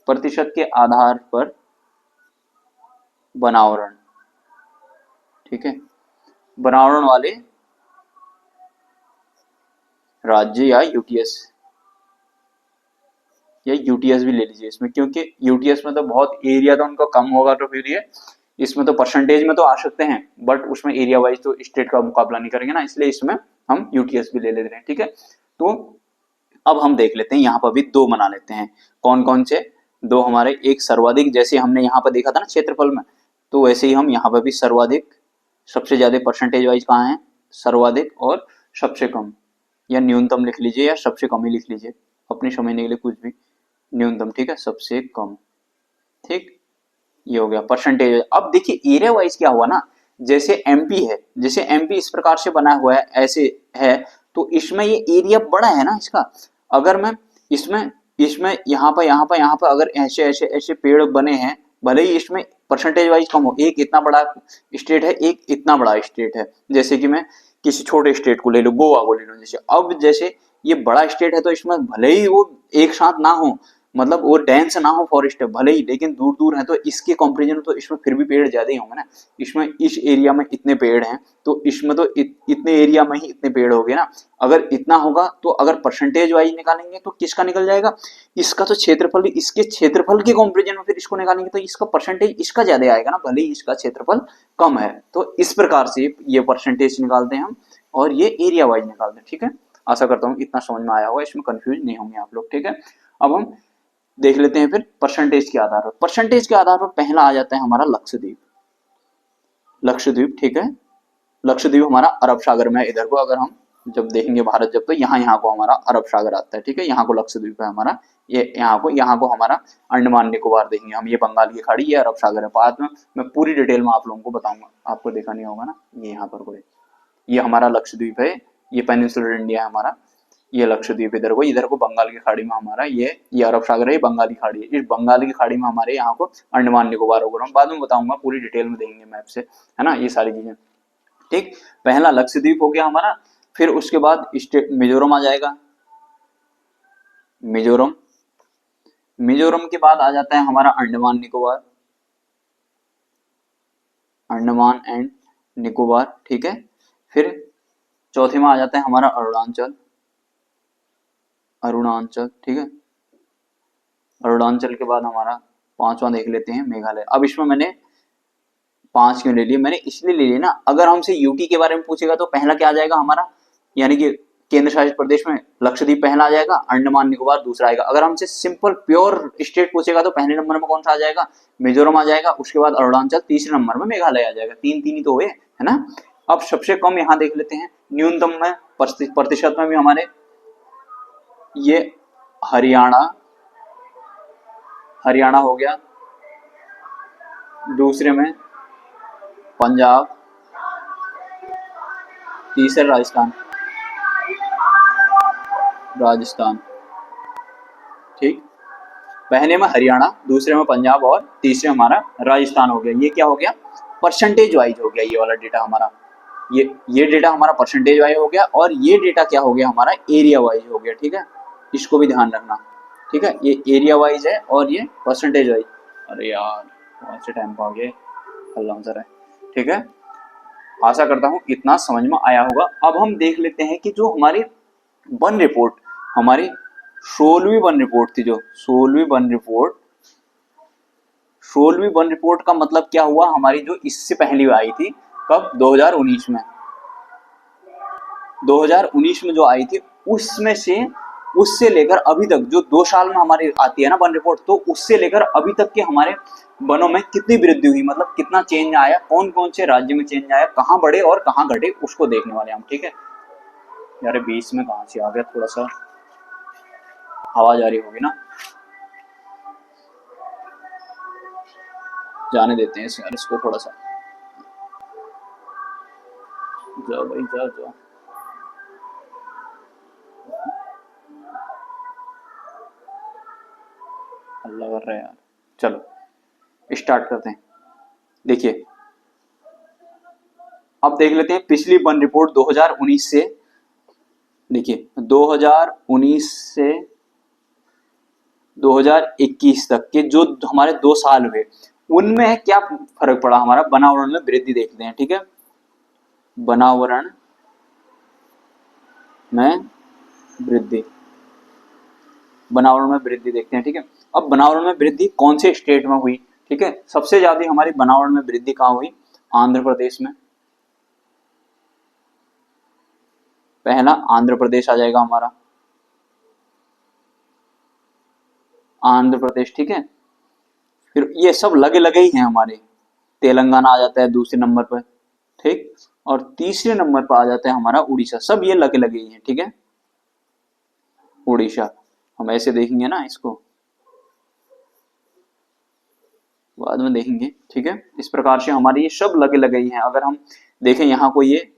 प्रतिशत के आधार पर बनावरण। ठीक है, बनावरण वाले राज्य या यूटीएस, या यूटीएस भी ले लीजिए इसमें, क्योंकि यूटीएस में तो बहुत एरिया तो उनका कम होगा, तो फिर ये इसमें तो परसेंटेज में तो आ सकते हैं, बट उसमें एरिया वाइज तो स्टेट का मुकाबला नहीं करेंगे ना, इसलिए इसमें हम यूटीएस भी ले ले रहे हैं। ठीक है, तो अब हम देख लेते हैं, यहाँ पर भी दो बना लेते हैं। कौन कौन से दो हमारे, एक सर्वाधिक, जैसे हमने यहाँ पर देखा था ना क्षेत्रफल में, तो वैसे ही हम यहाँ पर भी सर्वाधिक, सबसे ज्यादा परसेंटेज वाइज कहाँ है, सर्वाधिक और सबसे कम, या न्यूनतम लिख लीजिए, या सबसे कम ही लिख लीजिए, अपनी समझने के लिए कुछ भी, न्यूनतम। ठीक है, सबसे कम। ठीक, ये हो गया परसेंटेज। अब देखिए एरिया वाइज क्या हुआ ना, जैसे एमपी है, जैसे एमपी इस प्रकार से बना हुआ है, ऐसे है, तो इसमें ये एरिया बड़ा है ना इसका। अगर मैं इसमें इसमें यहाँ पर अगर ऐसे ऐसे ऐसे पेड़ बने हैं, भले ही इसमें परसेंटेज वाइज कम हो, एक इतना बड़ा स्टेट है, एक इतना बड़ा स्टेट है, जैसे कि मैं किसी छोटे स्टेट को ले लो, गोवा को ले लो, जैसे अब जैसे ये बड़ा स्टेट है, तो इसमें भले ही वो एक साथ ना हो, मतलब वो डेंस ना हो फॉरेस्ट है भले ही, लेकिन दूर दूर है, तो इसके कंपेरिजन तो इसमें फिर भी पेड़ ज्यादा ही होंगे ना। इसमें इस एरिया में इतने पेड़ हैं, तो इसमें तो इतने एरिया में ही इतने पेड़ हो गए ना। अगर इतना होगा, तो अगर परसेंटेज वाइज निकालेंगे तो किसका निकल जाएगा, इसका तो क्षेत्रफल, इसके क्षेत्रफल के कंपेरिजन में फिर इसको निकालेंगे तो इसका परसेंटेज इसका ज्यादा आएगा ना, भले ही इसका क्षेत्रफल कम है। तो इस प्रकार से ये परसेंटेज निकालते हैं हम, और ये एरिया वाइज निकालते हैं। ठीक है, आशा करता हूँ इतना समझ में आया होगा, इसमें कंफ्यूज नहीं होंगे आप लोग। ठीक है, अब हम देख लेते हैं फिर परसेंटेज के आधार पर। परसेंटेज के आधार पर पहला आ जाता है हमारा लक्षद्वीप। लक्षद्वीप, ठीक है, लक्षद्वीप हमारा अरब सागर में है। इधर को अगर हम जब देखेंगे भारत जब, तो यहाँ को हमारा अरब सागर आता है। ठीक है, यहाँ को लक्षद्वीप है हमारा, ये यहाँ को हमारा अंडमान निकोबार देखेंगे हम, ये बंगाल की खाड़ी, ये अरब सागर है। बाद में मैं पूरी डिटेल में आप लोगों को बताऊंगा, आपको देखा नहीं होगा ना, ये यहाँ पर कोई, ये हमारा लक्षद्वीप है, ये पेनिनसुलर इंडिया है हमारा, ये लक्षद्वीप इधर को बंगाल की खाड़ी में हमारा, ये अरब सागर है, ये बंगाली खाड़ी है। इस बंगाल की खाड़ी में हमारे यहाँ को अंडमान निकोबार वगैरह बाद में बताऊंगा, पूरी डिटेल में देंगे मैप से, है ना, ये सारी चीजें। ठीक, पहला लक्षद्वीप हो गया हमारा, फिर उसके बाद स्टेट मिजोरम आ जाएगा, मिजोरम। मिजोरम के बाद आ जाता है हमारा अंडमान निकोबार, अंडमान एंड निकोबार। ठीक है, फिर चौथे में आ जाता है हमारा अरुणाचल, अरुणाचल। ठीक है, अरुणाचल के बाद हमारा पांचवा देख लेते हैं मेघालय। अब इसमें मैंने 5 क्यों ले लिए, मैंने इसलिए ले लिया ना, अगर हमसे यूटी के बारे में पूछेगा तो पहला क्या आ जाएगा हमारा, यानी कि केंद्र शासित प्रदेश में लक्षद्वीप पहला आ जाएगा, अंडमान निकोबार दूसरा आएगा। अगर हमसे सिंपल प्योर स्टेट पूछेगा तो पहले नंबर में कौन सा आ जाएगा, मिजोरम आ जाएगा, उसके बाद अरुणाचल, तीसरे नंबर में मेघालय आ जाएगा। तीन तीन ही तो हुए, है ना। अब सबसे कम यहाँ देख लेते हैं, न्यूनतम में प्रतिशत में भी हमारे ये हरियाणा, हरियाणा हो गया, दूसरे में पंजाब, तीसरे राजस्थान, राजस्थान। ठीक, पहले में हरियाणा, दूसरे में पंजाब और तीसरे हमारा राजस्थान हो गया। ये क्या हो गया, परसेंटेज वाइज हो गया ये वाला डेटा हमारा, ये डेटा हमारा परसेंटेज वाइज हो गया, और ये डेटा क्या हो गया हमारा, एरिया वाइज हो गया। ठीक है, इसको भी ध्यान रखना। ठीक है, ये एरिया वाइज है और ये परसेंटेज वाइज। अरे यार कौन से टाइम पर आ गए, अल्लाह सर है। ठीक है, आशा करता हूँ इतना समझ में आया होगा। अब हम देख लेते हैं कि जो हमारी वन रिपोर्ट, हमारी 16वीं वन रिपोर्ट थी, जो 16वीं वन रिपोर्ट, 16वीं वन रिपोर्ट का मतलब क्या हुआ, हमारी जो इससे पहली आई थी, कब, 2019 में, 2019 में जो आई थी उसमें से, उससे लेकर अभी तक जो 2 साल में हमारी आती है ना वन रिपोर्ट, तो उससे लेकर अभी तक के हमारे वनों में कितनी वृद्धि हुई, मतलब कितना चेंज आया, कौन कौन से राज्य में चेंज आया, कहाँ बढ़े और कहाँ घटे, उसको देखने वाले हम। ठीक है यार, बीच में कहाँ से आ गया, थोड़ा सा आवाज आ रही होगी ना, जाने देते हैं यार इसको थोड़ा सा। जाओ भाई जाओ जाओ। अल्लाह कर रहा है यार। चलो स्टार्ट करते हैं। देखिए अब देख लेते हैं पिछली वन रिपोर्ट 2019 से। देखिए 2019 से 2021 तक के जो हमारे 2 साल हुए, उनमें क्या फर्क पड़ा हमारा, वनावरण में वृद्धि देखते हैं। ठीक है, वनावरण में वृद्धि, वनावरण में वृद्धि देखते हैं। ठीक है, अब वनावरण में वृद्धि कौन से स्टेट में हुई। ठीक है, सबसे ज्यादा हमारी वनावरण में वृद्धि कहाँ हुई, आंध्र प्रदेश में। पहला आंध्र प्रदेश आ जाएगा हमारा, आंध्र प्रदेश। ठीक है, फिर ये सब लगे लगे ही हैं हमारे, तेलंगाना आ जाता है दूसरे नंबर पर। ठीक, और तीसरे नंबर पर आ जाता है हमारा उड़ीसा। सब ये लगे लगे ही हैं। ठीक है, उड़ीसा हम ऐसे देखेंगे ना, इसको बाद में देखेंगे। ठीक है, इस प्रकार से हमारे ये सब लगे लगे ही हैं। अगर हम देखें यहाँ को, ये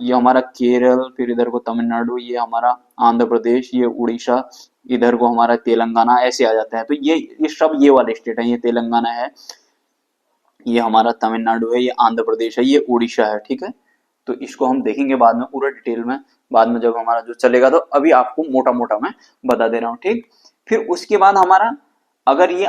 हमारा केरल, फिर इधर को तमिलनाडु, ये हमारा आंध्र प्रदेश, ये उड़ीसा, इधर को हमारा तेलंगाना, ऐसे आ जाता है। तो ये सब ये वाले स्टेट है, ये तेलंगाना है, ये हमारा तमिलनाडु है, ये आंध्र प्रदेश है, ये उड़ीसा है। ठीक है, तो इसको हम देखेंगे बाद में पूरा डिटेल में, बाद में जब हमारा जो चलेगा। तो अभी आपको मोटा मोटा मैं बता दे रहा हूँ। ठीक, फिर उसके बाद हमारा, अगर ये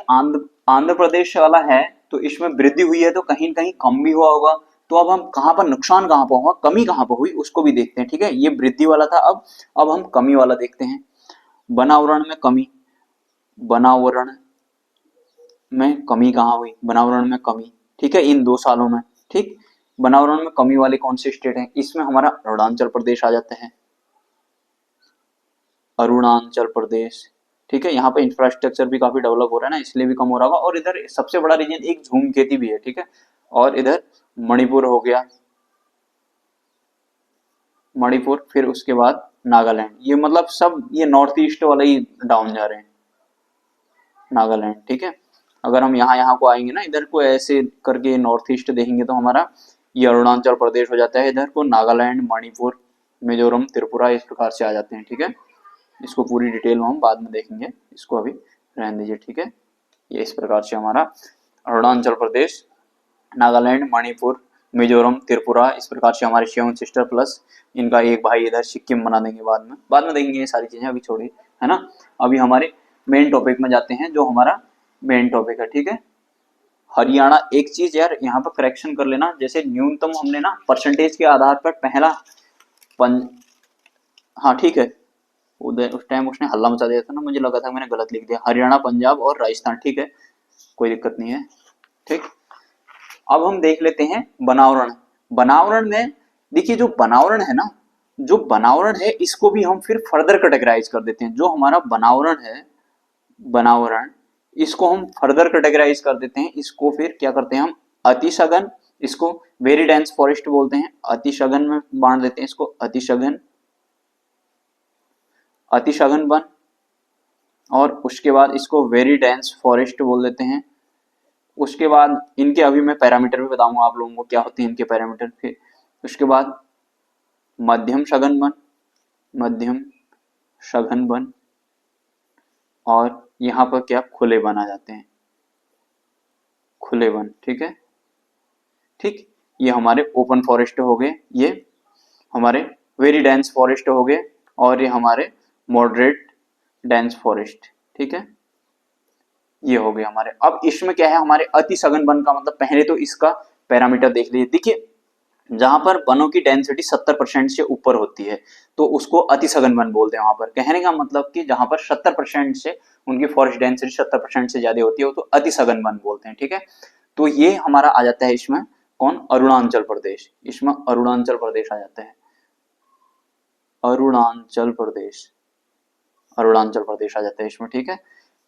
आंध्र प्रदेश वाला है तो इसमें वृद्धि हुई है, तो कहीं कहीं कम भी हुआ होगा। तो अब हम कहाँ पर नुकसान, कहाँ पर हुआ, कमी कहाँ पर हुई, उसको भी देखते हैं। ठीक है, ये वृद्धि वाला था, अब हम कमी वाला देखते हैं। वनावरण में कमी, वनावरण में कमी कहाँ हुई, वनावरण में कमी। ठीक है, इन 2 सालों में। ठीक, वनावरण में कमी वाले कौन से स्टेट हैं, इसमें हमारा अरुणाचल प्रदेश आ जाता है, अरुणाचल प्रदेश। ठीक है, यहाँ पे इंफ्रास्ट्रक्चर भी काफी डेवलप हो रहा है ना, इसलिए भी कम हो रहा होगा। और इधर सबसे बड़ा रीजन एक झूम खेती भी है। ठीक है, और इधर मणिपुर हो गया, मणिपुर, फिर उसके बाद नागालैंड। ये मतलब सब ये नॉर्थ ईस्ट वाले ही डाउन जा रहे हैं, नागालैंड। ठीक है, अगर हम यहाँ को आएंगे ना, इधर को ऐसे करके नॉर्थ ईस्ट देखेंगे तो हमारा ये अरुणाचल प्रदेश हो जाता है, इधर को नागालैंड, मणिपुर, मिजोरम, त्रिपुरा, इस प्रकार से आ जाते हैं। ठीक है, इसको पूरी डिटेल में हम बाद में देखेंगे, इसको अभी रहने दीजिए। ठीक है, ये इस प्रकार से हमारा अरुणाचल प्रदेश, नागालैंड, मणिपुर, मिजोरम, त्रिपुरा, इस प्रकार से हमारे 7 सिस्टर प्लस इनका एक भाई इधर सिक्किम बना देंगे, बाद में देखेंगे ये सारी चीजें, अभी छोड़िए, है ना। अभी हमारे मेन टॉपिक में जाते हैं, जो हमारा मेन टॉपिक है। ठीक है, हरियाणा। एक चीज यार यहाँ पर करेक्शन कर लेना, जैसे न्यूनतम हमने ना परसेंटेज के आधार पर पहला हाँ ठीक है, उधर उस टाइम उसने हल्ला मचा दिया था ना, मुझे लगा था मैंने गलत लिख दिया, हरियाणा, पंजाब और राजस्थान। ठीक है, कोई दिक्कत नहीं है। ठीक, अब हम देख लेते हैं बनावरण। बनावरण में देखिए, जो बनावरण है ना, जो बनावरण है इसको भी हम फिर फर्दर कैटेगराइज कर देते हैं। जो हमारा बनावरण है, बनावरण, इसको हम फर्दर कैटेगराइज कर देते हैं। इसको फिर क्या करते हैं हम, अतिसघन, इसको वेरी डेंस फॉरेस्ट बोलते हैं, अतिसघन में बांट देते हैं इसको, अतिसघन, अतिसघन वन। और उसके बाद इसको वेरी डेंस फॉरेस्ट बोल देते हैं। उसके बाद इनके अभी मैं पैरामीटर भी बताऊंगा आप लोगों को, क्या होते हैं इनके पैरामीटर। फिर उसके बाद मध्यम सघन वन, मध्यम सघन वन, और यहाँ पर क्या, खुले वन आ जाते हैं, खुले वन। ठीक है, ठीक, ये हमारे ओपन फॉरेस्ट हो गए, ये हमारे वेरी डेंस फॉरेस्ट हो गए, और ये हमारे मॉडरेट डेंस फॉरेस्ट। ठीक है, ये हो गए हमारे। अब इसमें क्या है, हमारे अति सघन वन का मतलब, पहले तो इसका पैरामीटर देख लीजिए। देखिए, जहां पर वनों की डेंसिटी 70% से ऊपर होती है तो उसको अति सघन वन बोलते हैं। वहां पर कहने का मतलब कि जहां पर 70% से उनकी फॉरेस्ट डेंसिटी 70% से ज्यादा होती है तो अति सघन वन बोलते हैं। ठीक है, तो ये हमारा आ जाता है इसमें कौन, अरुणाचल प्रदेश, इसमें अरुणाचल प्रदेश आ जाता है। अरुणाचल प्रदेश, अरुणाचल प्रदेश आ जाता है इसमें, ठीक है।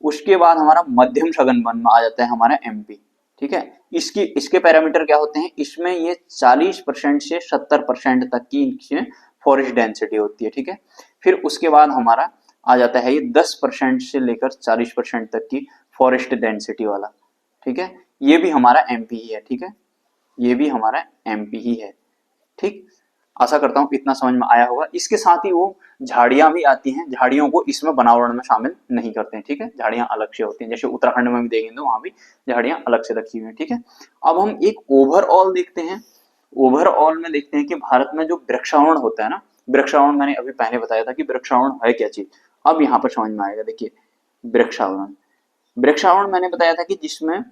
उसके बाद हमारा मध्यम सघन वन में आ जाता है हमारा एमपी, ठीक है। इसके पैरामीटर क्या होते हैं, इसमें ये 40% से 70% तक की इनकी फॉरेस्ट डेंसिटी होती है, ठीक है। फिर उसके बाद हमारा आ जाता है ये 10% से लेकर 40% तक की फॉरेस्ट डेंसिटी वाला, ठीक है। ये भी हमारा एमपी ही है, ठीक है, ये भी हमारा एमपी ही है, ठीक। आशा करता हूँ इतना समझ में आया होगा। इसके साथ ही वो झाड़ियां भी आती हैं, झाड़ियों को इसमें बनावरण में शामिल नहीं करते हैं, ठीक है, झाड़ियां अलग से होती हैं, जैसे उत्तराखंड में भी देखेंगे तो वहां भी झाड़ियां अलग से रखी हुई हैं, ठीक है। अब हम एक ओवरऑल देखते हैं, ओवरऑल में देखते हैं कि भारत में जो वृक्षावरण होता है ना, वृक्षावरण मैंने अभी पहले बताया था कि वृक्षावरण है क्या चीज, अब यहाँ पर समझ में आएगा। देखिए वृक्षावरण, वृक्षावरण मैंने बताया था कि जिसमें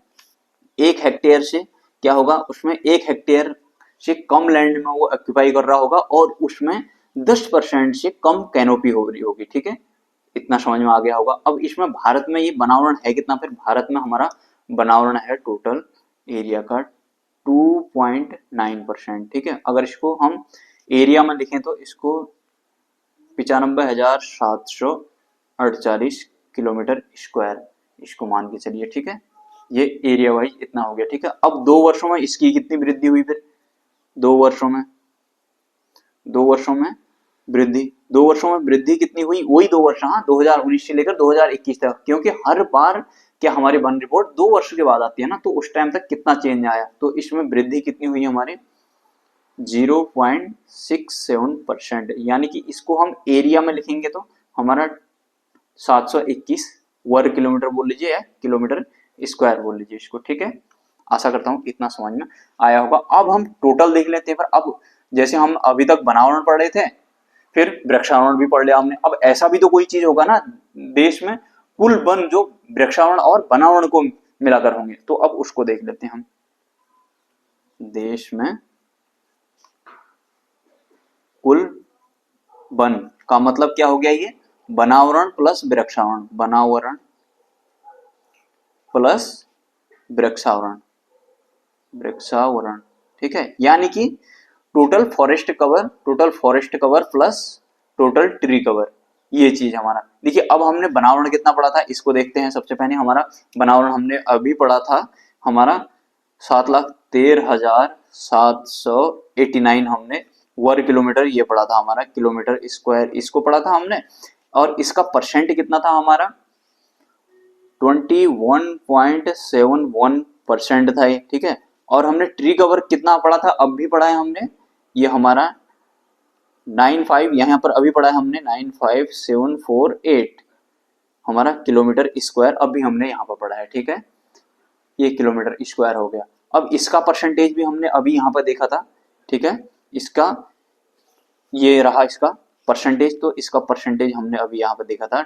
1 हेक्टेयर से क्या होगा, उसमें 1 हेक्टेयर से कम लैंड में वो ऑक्यूपाई कर रहा होगा और उसमें 10% से कम कैनोपी हो रही होगी, ठीक है। इतना समझ में आ गया होगा। अब इसमें भारत में ये बनावरण है कितना, फिर भारत में हमारा बनावरण है टोटल एरिया का 2.9%, ठीक है। अगर इसको हम एरिया में लिखें तो इसको 95,748 किलोमीटर स्क्वायर इसको मान के चलिए, ठीक है। ये एरिया वाइज इतना हो गया, ठीक है। अब 2 वर्षों में इसकी कितनी वृद्धि हुई, फिर 2 वर्षों में, 2 वर्षों में वृद्धि, 2 वर्षों में वृद्धि कितनी हुई, वही 2 वर्ष, हाँ 2019 से लेकर 2021 तक, क्योंकि हर बार क्या हमारी वन रिपोर्ट 2 वर्ष के बाद आती है ना, तो उस टाइम तक कितना चेंज आया, तो इसमें वृद्धि कितनी हुई हमारे 0.67%, यानी कि इसको हम एरिया में लिखेंगे तो हमारा 721 वर्ग किलोमीटर बोल लीजिए या किलोमीटर स्क्वायर बोल लीजिए इसको, ठीक है। आशा करता हूँ इतना समझ में आया होगा। अब हम टोटल देख लेते हैं, पर अब जैसे हम अभी तक बनावरण पढ़ रहे थे, फिर वृक्षावरण भी पढ़ लिया हमने, अब ऐसा भी तो कोई चीज होगा ना देश में, कुल वन जो वृक्षावरण और बनावरण को मिलाकर होंगे, तो अब उसको देख लेते हैं हम। देश में कुल वन का मतलब क्या हो गया, ये बनावरण प्लस वृक्षावरण, बनावरण प्लस वृक्षावरण, वृक्षावरण, ठीक है। यानी कि total forest cover, total forest cover plus total tree cover, ये चीज हमारा। देखिए अब हमने बनावरण कितना पढ़ा था, इसको देखते हैं। सबसे पहले हमारा बनावरण हमने अभी पढ़ा था हमारा 7,13,789 हमने वर्ग किलोमीटर ये पढ़ा था हमारा, किलोमीटर स्क्वायर इसको पढ़ा था हमने, और इसका परसेंट कितना था हमारा 21.71% था ये, ठीक है। और हमने ट्री कवर कितना पढ़ा था, अब भी पढ़ा है हमने, ये हमारा 95, यहाँ पर अभी पढ़ा है हमने 95748 हमारा किलोमीटर स्क्वायर, अभी हमने यहाँ पर पढ़ा है, ठीक है। ये किलोमीटर स्क्वायर हो गया। अब इसका परसेंटेज भी हमने अभी यहाँ पर देखा था, ठीक है। इसका ये रहा इसका परसेंटेज, तो इसका परसेंटेज हमने अभी यहाँ पर देखा था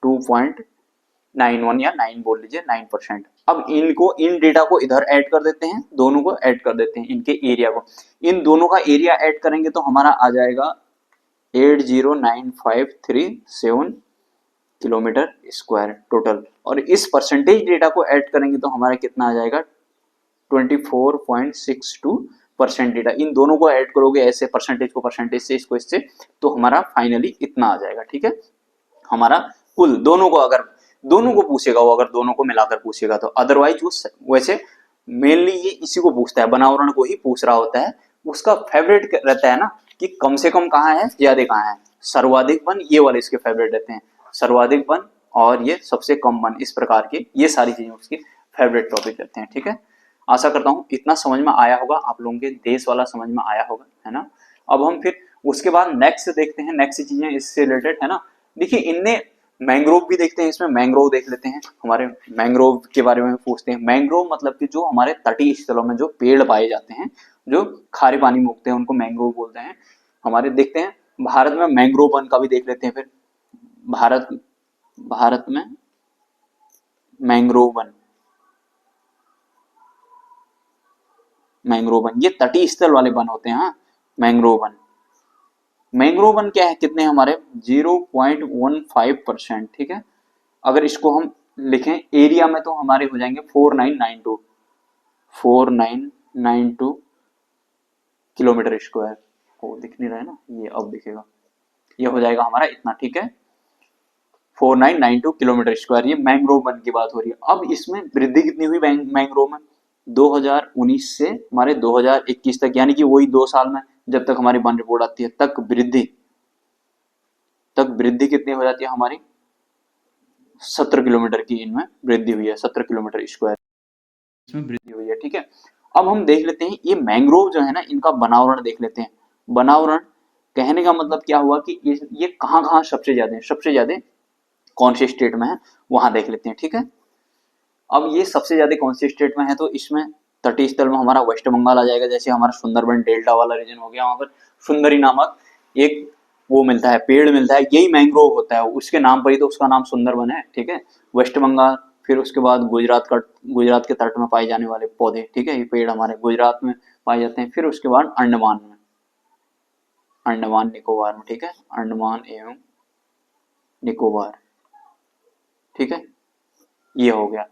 2.91 या 9 बोल लीजिए 9%। अब इनको, इन डेटा को इधर ऐड कर देते हैं, दोनों को ऐड कर देते हैं, इनके एरिया को, इन दोनों का एरिया ऐड करेंगे तो हमारा आ जाएगा 809537 किलोमीटर स्क्वायर टोटल, और इस परसेंटेज डेटा को ऐड करेंगे तो हमारा कितना आ जाएगा 24.62% डेटा। इन दोनों को ऐड करोगे ऐसे, परसेंटेज को परसेंटेज से, इसको इससे, तो हमारा फाइनली इतना आ जाएगा, ठीक है। हमारा कुल दोनों को, अगर दोनों को पूछेगा वो, अगर दोनों को मिलाकर पूछेगा तो, अदरवाइज वो वैसे मेनली ये इसी को पूछता है, बनावरण को ही पूछ रहा होता है। उसका फेवरेट रहता है ना कि कम से कम कहाँ है, ज्यादा कहाँ है, सर्वाधिक वन, ये वाले इसके फेवरेट रहते हैं, सर्वाधिक वन और ये सबसे कम वन, इस प्रकार के ये सारी चीजें उसके फेवरेट टॉपिक रहते हैं, ठीक है। आशा करता हूँ इतना समझ में आया होगा, आप लोगों के देश वाला समझ में आया होगा, है ना। अब हम फिर उसके बाद नेक्स्ट देखते हैं, नेक्स्ट चीजें इससे रिलेटेड, है ना। देखिए इनने मैंग्रोव भी देखते हैं, इसमें मैंग्रोव देख लेते हैं, हमारे मैंग्रोव के बारे में पूछते हैं। मैंग्रोव मतलब कि जो हमारे तटीय स्थलों में जो पेड़ पाए जाते हैं, जो खारे पानी में उगते हैं, उनको मैंग्रोव बोलते हैं हमारे। देखते हैं भारत में मैंग्रोव वन का भी देख लेते हैं फिर। भारत में मैंग्रोव वन, मैंग्रोव वन ये तटीय स्थल वाले वन होते हैं, हाँ मैंग्रोव वन। मैंग्रोव वन क्या है, कितने हमारे 0.15%, ठीक है। अगर इसको हम लिखें एरिया में तो हमारे हो जाएंगे 4992 किलोमीटर स्क्वायर। वो दिख नहीं रहा है ना, ये अब दिखेगा ये हो जाएगा हमारा इतना, ठीक है, 4992 किलोमीटर स्क्वायर। ये मैंग्रोव वन की बात हो रही है। अब इसमें वृद्धि कितनी हुई मैंग्रोव में, 2019 से हमारे 2021 तक, यानी कि वही 2 साल में जब तक हमारी वन रिपोर्ट आती है तक वृद्धि कितनी हो जाती है हमारी, 17 किलोमीटर की इनमें वृद्धि हुई है, 17 किलोमीटर स्क्वायर इसमें वृद्धि हुई है, ठीक है। अब हम देख लेते हैं ये मैंग्रोव जो है ना, इनका बनावरण देख लेते हैं। बनावरण कहने का मतलब क्या हुआ कि ये कहाँ कहाँ सबसे ज्यादा है, सबसे ज्यादा कौन से स्टेट में है वहां देख लेते हैं, ठीक है। अब ये सबसे ज्यादा कौन से स्टेट में है, तो इसमें तटीय स्थल में हमारा वेस्ट बंगाल आ जाएगा। जैसे हमारा सुंदरबन डेल्टा वाला रीजन हो गया, वहां पर सुंदरी नामक एक वो मिलता है, पेड़ मिलता है, यही मैंग्रोव होता है, उसके नाम पर ही तो उसका नाम सुंदरबन है, ठीक है। वेस्ट बंगाल, फिर उसके बाद गुजरात के तट में पाए जाने वाले पौधे, ठीक है, ये पेड़ हमारे गुजरात में पाए जाते हैं। फिर उसके बाद अंडमान में, अंडमान निकोबार में, ठीक है, अंडमान एवं निकोबार, ठीक है, ये हो गया।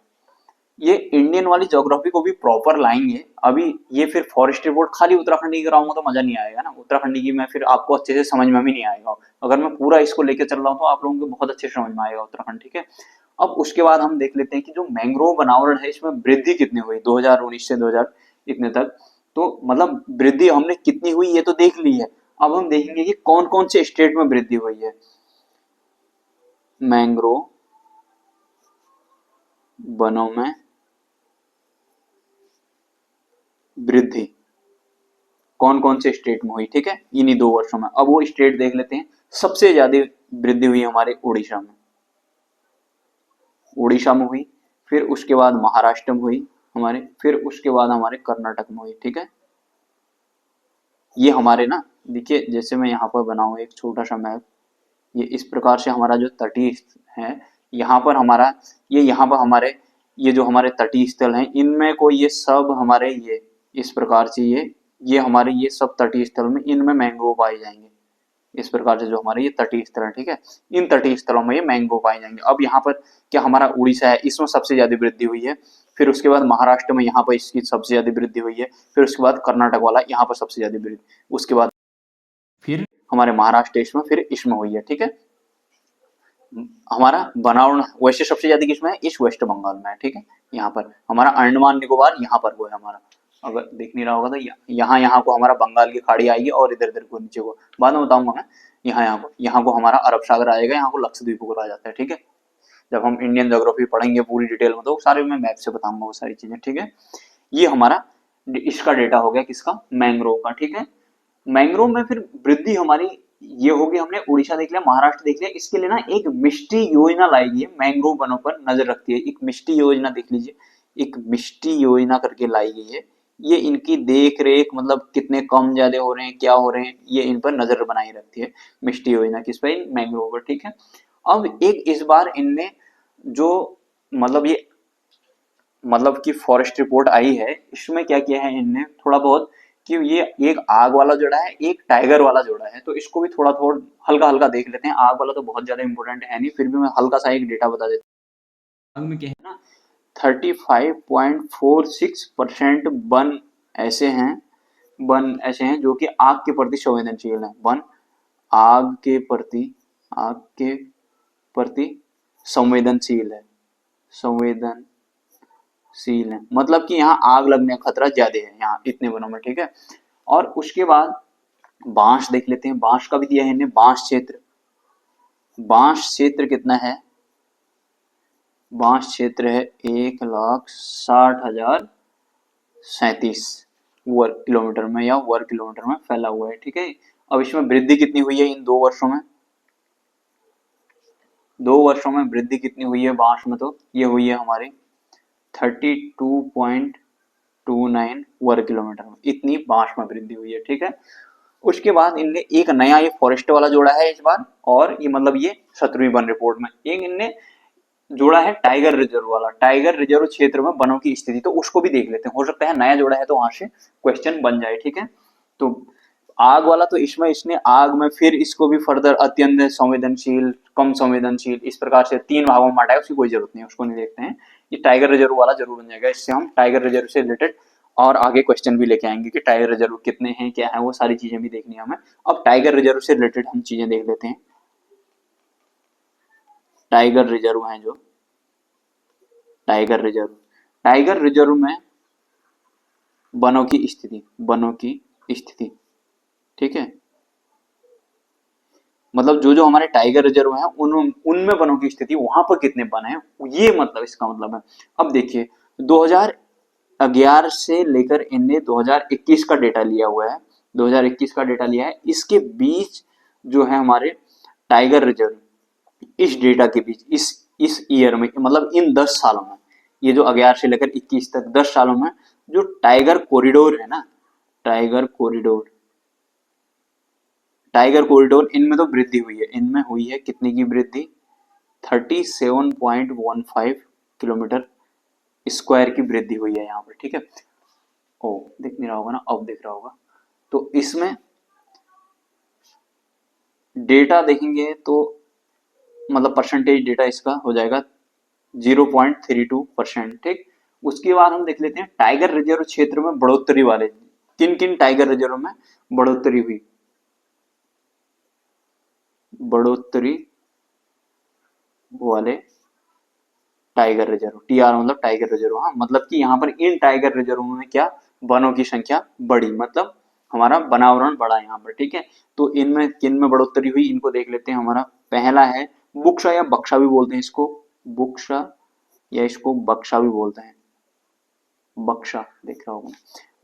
ये इंडियन वाली ज्योग्राफी को भी प्रॉपर लाएंगे। अभी ये फिर फॉरेस्ट रिपोर्ट खाली उत्तराखंडी की कराऊंगा तो मजा नहीं आएगा ना, उत्तराखंडी की मैं फिर आपको अच्छे से समझ में भी नहीं आएगा। अगर मैं पूरा इसको लेके चल रहा हूँ तो आप लोगों को बहुत अच्छे से समझ में आएगा उत्तराखंड, ठीक है। अब उसके बाद हम देख लेते हैं कि जो मैंग्रोव बनावरण है इसमें वृद्धि कितनी हुई 2019 से 2000 इतने तक। तो मतलब वृद्धि हमने कितनी हुई ये तो देख ली है। अब हम देखेंगे कि कौन कौन से स्टेट में वृद्धि हुई है मैंग्रोव वनों में वृद्धि, कौन कौन से स्टेट में हुई, ठीक है, इन्हीं 2 वर्षों में। अब वो स्टेट देख लेते हैं। सबसे ज्यादा वृद्धि हुई हमारे उड़ीसा में, उड़ीसा में हुई, फिर उसके बाद महाराष्ट्र में हुई हमारे, फिर उसके बाद हमारे कर्नाटक में हुई, ठीक है। ये हमारे ना देखिए, जैसे मैं यहाँ पर बनाऊं एक छोटा सा मैप, ये इस प्रकार से हमारा जो तटीय है, यहाँ पर हमारा ये यहाँ पर हमारे ये जो हमारे तटीय स्थल हैं इनमें को ये सब हमारे ये इस प्रकार से ये हमारे ये सब तटीय स्थल में इनमें मैंग्रोव पाए जाएंगे। इस प्रकार से जो हमारे ये तटीय स्थल है, ठीक है, इन तटीय स्थलों में ये मैंग्रोव पाए जाएंगे। अब यहाँ पर क्या हमारा उड़ीसा है, इसमें सबसे ज्यादा वृद्धि हुई है। फिर उसके बाद महाराष्ट्र में यहाँ पर इसकी सबसे ज्यादा वृद्धि हुई है। फिर उसके बाद कर्नाटक वाला यहाँ पर सबसे ज्यादा वृद्धि, उसके बाद फिर हमारे महाराष्ट्र इसमें, फिर इसमें हुई है, ठीक है। हमारा बनावट वैसे सबसे ज्यादा किसमें है, इस वेस्ट बंगाल में है, ठीक है। यहाँ पर हमारा अंडमान निकोबार यहाँ पर हुआ है हमारा, अगर देख नहीं रहा होगा तो यहाँ को हमारा बंगाल की खाड़ी आएगी और इधर इधर को नीचे को बाद में बताऊंगा मैं। यहाँ को हमारा अरब सागर आएगा, यहाँ को लक्षद्वीप को कहा जाता है, ठीक है। जब हम इंडियन ज्योग्राफी पढ़ेंगे पूरी डिटेल में तो सारे मैं मैप से बताऊंगा वो सारी चीजें, ठीक है। ये हमारा इसका डेटा हो गया किसका, मैंग्रोव का, ठीक है। मैंग्रोव में फिर वृद्धि हमारी ये होगी, हमने उड़ीसा देख लिया, महाराष्ट्र देख लिया। इसके लिए ना एक मिष्टी योजना लाई गई है, मैंग्रोव वनों पर नजर रखती है। एक मिष्टी योजना देख लीजिए, एक मिष्टी योजना करके लाई गई है। ये इनकी देख रेख मतलब कितने कम ज्यादा हो रहे हैं, क्या हो रहे हैं, ये इन पर नजर बनाई रखती है मिष्टी योजना, किस पर, मैंग्रोव पर, ठीक है। अब एक इस बार इनने जो मतलब ये मतलब कि फॉरेस्ट रिपोर्ट आई है, इसमें क्या किया है इनने थोड़ा बहुत कि ये एक आग वाला जोड़ा है, एक टाइगर वाला जोड़ा है, तो इसको भी थोड़ा थोड़ा हल्का हल्का देख लेते हैं। आग वाला तो बहुत ज्यादा इंपॉर्टेंट है नहीं, फिर भी मैं हल्का सा एक डेटा बता देता हूँ। आग में क्या है ना, 35.46% वन ऐसे हैं जो कि आग के प्रति संवेदनशील है। वन आग के प्रति संवेदनशील है, संवेदनशील है, मतलब कि यहाँ आग लगने का खतरा ज्यादा है यहाँ इतने वनों में, ठीक है। और उसके बाद बांस देख लेते हैं, बांस का भी दिया है इन्हें, बांस क्षेत्र कितना है, बांस क्षेत्र है 1,60,037 वर्ग किलोमीटर में या वर्ग किलोमीटर में फैला हुआ है, ठीक है। अब इसमें वृद्धि कितनी हुई है इन 2 वर्षों में, 2 वर्षों में वृद्धि कितनी हुई है बांस में, तो ये हुई है हमारे 32.29 वर्ग किलोमीटर में, इतनी बांस में वृद्धि हुई है, ठीक है। उसके बाद इनने एक नया ये फॉरेस्ट वाला जोड़ा है इस बार, और ये मतलब ये 17वीं वन रिपोर्ट में एक इनने जोड़ा है टाइगर रिजर्व वाला, टाइगर रिजर्व क्षेत्र में वनों की स्थिति, तो उसको भी देख लेते हैं, हो सकता है नया जोड़ा है तो वहां से क्वेश्चन बन जाए, ठीक है। तो आग वाला तो इसमें इसने आग में फिर इसको भी फर्दर अत्यंत संवेदनशील, कम संवेदनशील, इस प्रकार से 3 भागों में बांटा है, उसकी कोई जरूरत नहीं है, उसको नहीं देखते हैं। ये टाइगर रिजर्व वाला जरूर बन जाएगा, इससे हम टाइगर रिजर्व से रिलेटेड और आगे क्वेश्चन भी लेके आएंगे कि टाइगर रिजर्व कितने हैं, क्या है, वो सारी चीजें भी देखनी है हमें। अब टाइगर रिजर्व से रिलेटेड हम चीजें देख लेते हैं। टाइगर रिजर्व है जो टाइगर रिजर्व में वनों की स्थिति, ठीक है। मतलब जो जो हमारे टाइगर रिजर्व हैं उनमें वनों की स्थिति, वहां पर कितने वन हैं, ये मतलब इसका मतलब है। अब देखिए 2011 से लेकर इनने 2021 का डेटा लिया हुआ है, 2021 का डेटा लिया है। इसके बीच जो है हमारे टाइगर रिजर्व, इस डेटा के बीच इस ईयर में, मतलब इन 10 सालों में, ये जो 11 से लेकर 21 तक 10 सालों में जो टाइगर कॉरिडोर है ना, टाइगर कॉरिडोर इनमें तो वृद्धि हुई है। इनमें हुई है कितनी की वृद्धि, 37.15 किलोमीटर स्क्वायर की वृद्धि हुई है यहाँ पर, ठीक है। ओ दिख नहीं रहा होगा ना, अब दिख रहा होगा। तो इसमें डेटा देखेंगे तो मतलब परसेंटेज डेटा इसका हो जाएगा 0.32%, ठीक। उसके बाद हम देख लेते हैं टाइगर रिजर्व क्षेत्र में बढ़ोतरी वाले, किन किन टाइगर रिजर्व में बढ़ोतरी हुई। बढ़ोतरी वाले टाइगर रिजर्व, टीआर मतलब टाइगर रिजर्व, हाँ मतलब कि यहाँ पर इन टाइगर रिजर्व में क्या वनों की संख्या बढ़ी, मतलब हमारा वनावरण बढ़ा यहाँ पर, ठीक है। तो इनमें किन में बढ़ोतरी हुई, इनको देख लेते हैं। हमारा पहला है बुक्शा या बक्शा भी बोलते हैं इसको, बुक्शा या इसको बक्शा भी बोलते हैं, बक्शा देख रहा होगा।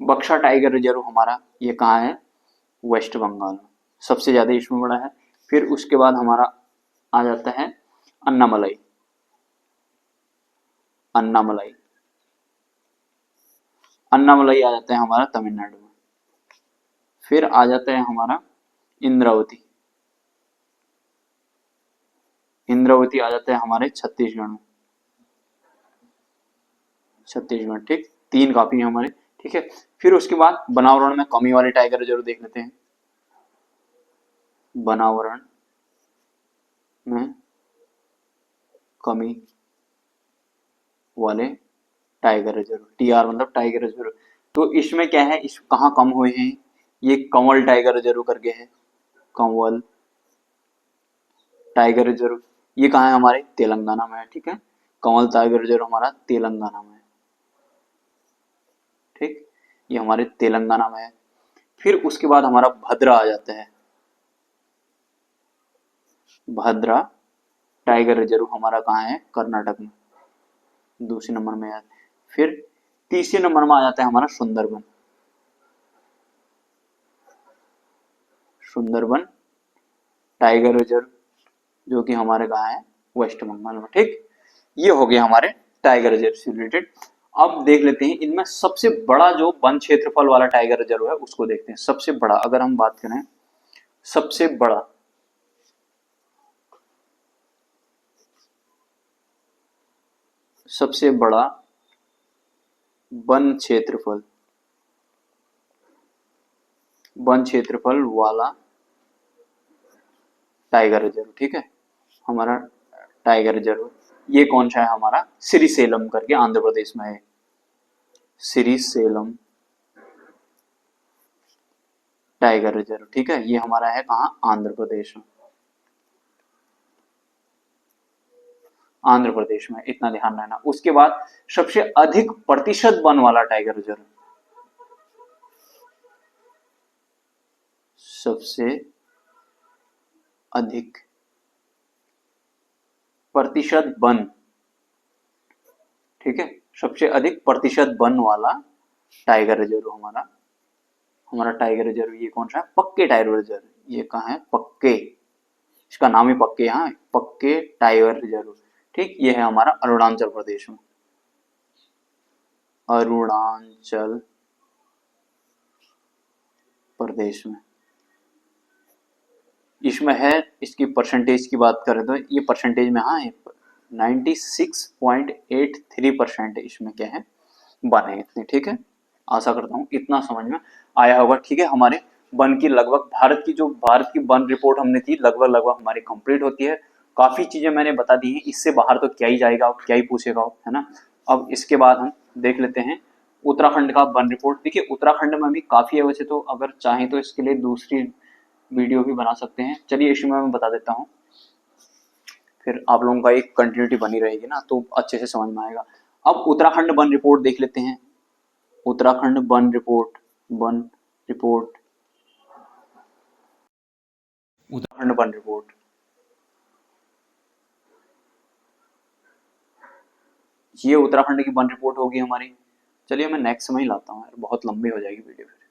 बक्शा टाइगर रिजर्व हमारा ये कहाँ है, वेस्ट बंगाल में, सबसे ज्यादा इसमें बड़ा है। फिर उसके बाद हमारा आ जाता है अन्नामलाई, अन्नामलाई अन्नामलाई आ जाता है हमारा तमिलनाडु में। फिर आ जाता है हमारा इंद्रावती, इंद्रावती आ जाता है हमारे छत्तीसगढ़ में, छत्तीसगढ़, ठीक। तीन काफी है हमारे, ठीक है। फिर उसके बाद बनावरण में कमी वाले टाइगर रिजर्व देख लेते हैं। बनावरण में कमी वाले टाइगर रिजर्व, टीआर मतलब टाइगर रिजर्व। तो इसमें क्या है, इस कहाँ कम हुए हैं, ये कंवल टाइगर रिजर्व करके है, कंवल टाइगर रिजर्व, ये कहाँ है, हमारे तेलंगाना में है, ठीक है। कंवल टाइगर रिजर्व हमारा तेलंगाना में है, ठीक, ये हमारे तेलंगाना में है। फिर उसके बाद हमारा भद्रा आ जाता है, भद्रा टाइगर रिजर्व हमारा कहाँ है, कर्नाटक में, दूसरे नंबर में है। फिर तीसरे नंबर में आ जाता है हमारा सुंदरबन, सुंदरबन टाइगर रिजर्व जो कि हमारे कहाँ है, वेस्ट बंगाल में, ठीक। ये हो गया हमारे टाइगर रिजर्व से रिलेटेड। अब देख लेते हैं इनमें सबसे बड़ा जो वन क्षेत्रफल वाला टाइगर रिजर्व है उसको देखते हैं। सबसे बड़ा अगर हम बात करें, सबसे बड़ा सबसे बड़ा वन क्षेत्रफल वाला टाइगर रिजर्व, ठीक है, हमारा टाइगर रिजर्व ये कौन सा है, हमारा श्रीसेलम करके आंध्र प्रदेश में है, श्रीसेलम टाइगर रिजर्व, ठीक है। ये हमारा है कहाँ, आंध्र प्रदेश में, आंध्र प्रदेश में, इतना ध्यान रहना। उसके बाद सबसे अधिक प्रतिशत वन वाला टाइगर रिजर्व, सबसे अधिक प्रतिशत वन, ठीक है, सबसे अधिक प्रतिशत वन वाला टाइगर रिजर्व हमारा, हमारा टाइगर रिजर्व ये कौन सा है, पक्के टाइगर रिजर्व, ये कहाँ है, पक्के, इसका नाम ही पक्के, यहाँ पक्के टाइगर रिजर्व, ठीक। ये है हमारा अरुणाचल प्रदेश में, अरुणाचल प्रदेश में। इसमें है, इसकी परसेंटेज की बात करें तो ये परसेंटेज में हाँ 96.83% इसमें क्या है, वन है इतने, ठीक है। आशा करता हूँ इतना समझ में आया होगा, ठीक है। हमारे वन की लगभग भारत की वन रिपोर्ट हमने थी लगभग लगभग हमारी कंप्लीट होती है। काफी चीजें मैंने बता दी हैं, इससे बाहर तो क्या ही जाएगा, क्या ही पूछेगा, है ना। अब इसके बाद हम देख लेते हैं उत्तराखंड का वन रिपोर्ट। देखिए उत्तराखंड में भी काफी है वैसे तो, अगर चाहें तो इसके लिए दूसरी वीडियो भी बना सकते हैं। चलिए इसमें मैं बता देता हूँ, फिर आप लोगों का एक कंटिन्यूटी बनी रहेगी ना, तो अच्छे से समझ में आएगा। अब उत्तराखंड वन रिपोर्ट देख लेते हैं। Uttarakhand one report, one report, Uttarakhand one report, ये उत्तराखंड की वन रिपोर्ट होगी हमारी। चलिए मैं नेक्स्ट में ही लाता हूँ यार, बहुत लंबी हो जाएगी वीडियो फिर।